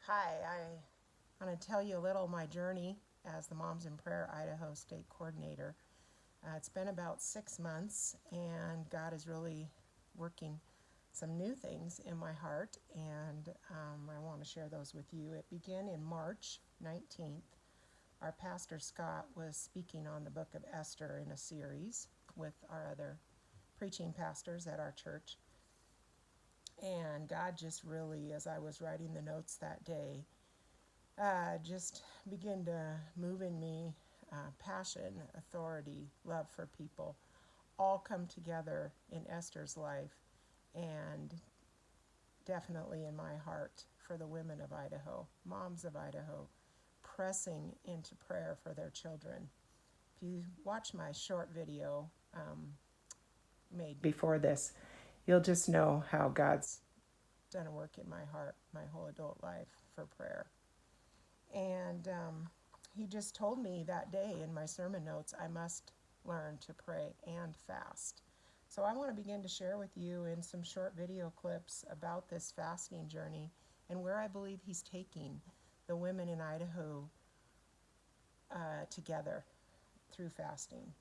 Hi, I want to tell you a little of my journey as the Moms in Prayer Idaho State Coordinator. It's been about 6 months, and God is really working some new things in my heart, and I want to share those with you. It began in March 19th. Our pastor Scott was speaking on the book of Esther in a series with our other preaching pastors at our church. And God just really, as I was writing the notes that day, just begin to move in me passion, authority, love for people, all come together in Esther's life and definitely in my heart for the women of Idaho, moms of Idaho, pressing into prayer for their children. If you watch my short video made before this, you'll just know how God's done a work in my heart my whole adult life for prayer. And he just told me that day in my sermon notes, I must learn to pray and fast. So I want to begin to share with you in some short video clips about this fasting journey and where I believe he's taking the women in Idaho together through fasting.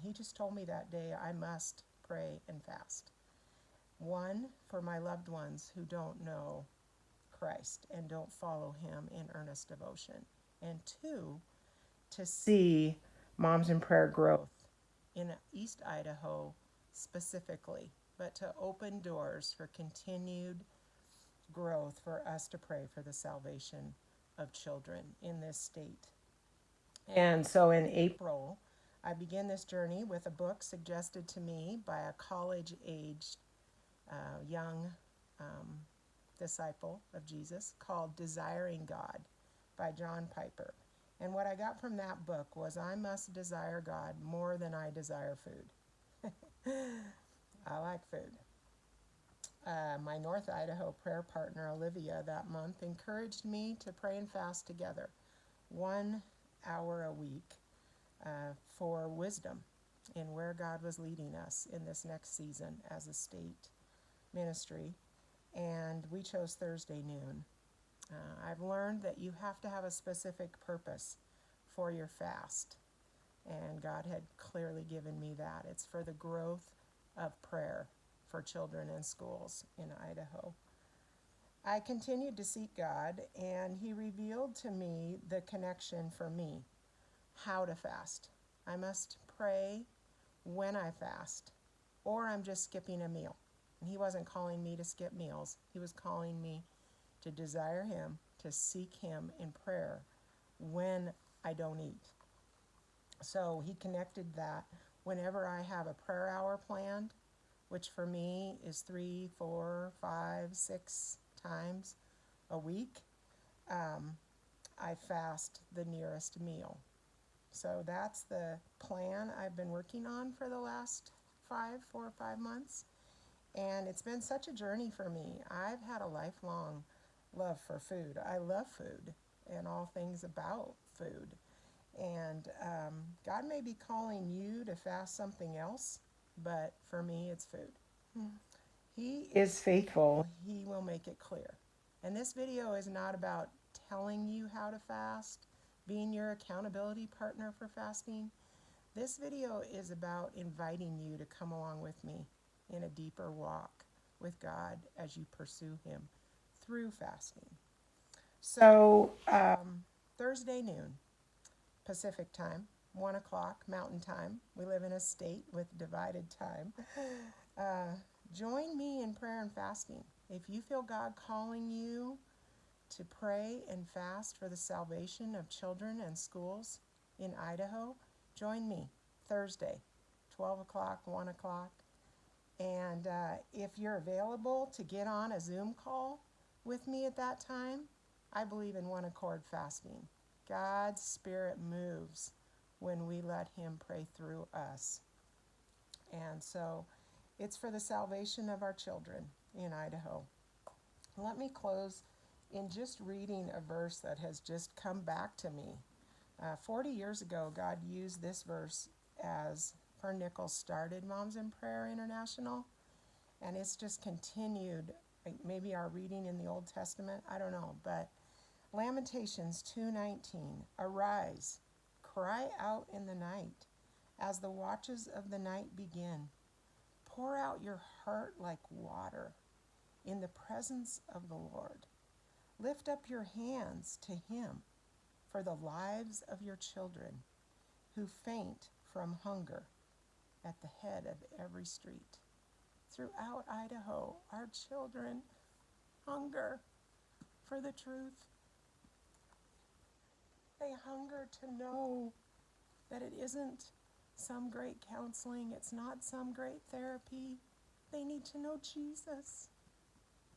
He just told me that day I must pray and fast. One, for my loved ones who don't know Christ and don't follow him in earnest devotion. And two, to see Moms in Prayer growth in East Idaho specifically, but to open doors for continued growth for us to pray for the salvation of children in this state. And so in April, I began this journey with a book suggested to me by a college-aged young disciple of Jesus called Desiring God by John Piper. And what I got from that book was I must desire God more than I desire food. I like food. My North Idaho prayer partner, Olivia, that month encouraged me to pray and fast together 1 hour a week for wisdom in where God was leading us in this next season as a state ministry. And we chose Thursday noon. I've learned that you have to have a specific purpose for your fast. And God had clearly given me that. It's for the growth of prayer for children in schools in Idaho. I continued to seek God, and he revealed to me the connection for me, how to fast. I must pray when I fast, or I'm just skipping a meal. And he wasn't calling me to skip meals. He was calling me to desire him, to seek him in prayer when I don't eat. So he connected that whenever I have a prayer hour planned, which for me is 3, 4, 5, 6 times a week, I fast the nearest meal. So that's the plan I've been working on for the last 4 or 5 months. And it's been such a journey for me. I've had a lifelong love for food. I love food and all things about food. And God may be calling you to fast something else, but for me, it's food. He is faithful. He will make it clear. And this video is not about telling you how to fast, being your accountability partner for fasting. This video is about inviting you to come along with me in a deeper walk with God as you pursue him through fasting. So Thursday noon, Pacific time, 1 o'clock Mountain time. We live in a state with divided time. Join me in prayer and fasting. If you feel God calling you to pray and fast for the salvation of children and schools in Idaho, join me Thursday, 12 o'clock, 1 o'clock. And if you're available to get on a Zoom call with me at that time, I believe in one accord fasting. God's Spirit moves when we let him pray through us. And so it's for the salvation of our children in Idaho. Let me close in just reading a verse that has just come back to me. 40 years ago, God used this verse as Fern Nichols started Moms in Prayer International, and it's just continued. Maybe our reading in the Old Testament, I don't know, but Lamentations 2:19. Arise, cry out in the night, as the watches of the night begin. Pour out your heart like water in the presence of the Lord. Lift up your hands to him for the lives of your children who faint from hunger at the head of every street. Throughout Idaho, our children hunger for the truth. They hunger to know that it isn't some great counseling, it's not some great therapy. They need to know Jesus.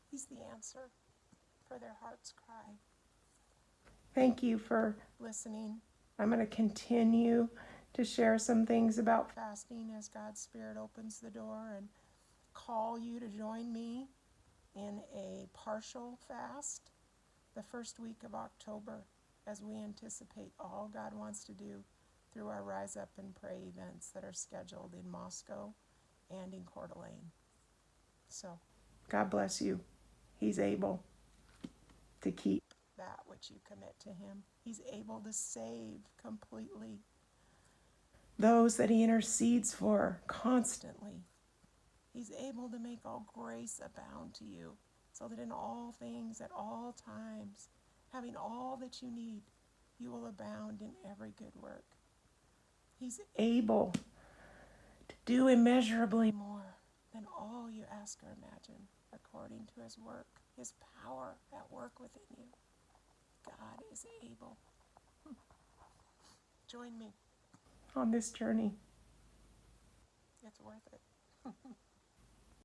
He's the answer for their heart's cry. Thank you for listening. I'm going to continue to share some things about fasting as God's Spirit opens the door and call you to join me in a partial fast the first week of October as we anticipate all God wants to do through our Rise Up and Pray events that are scheduled in Moscow and in Coeur d'Alene. So, God bless you. He's able to keep that which you commit to him. He's able to save completely those that he intercedes for constantly. He's able to make all grace abound to you, so that in all things, at all times, having all that you need, you will abound in every good work. He's able to do immeasurably more than all you ask or imagine, according to his work, his power at work within you. God is able. Join me on this journey. It's worth it.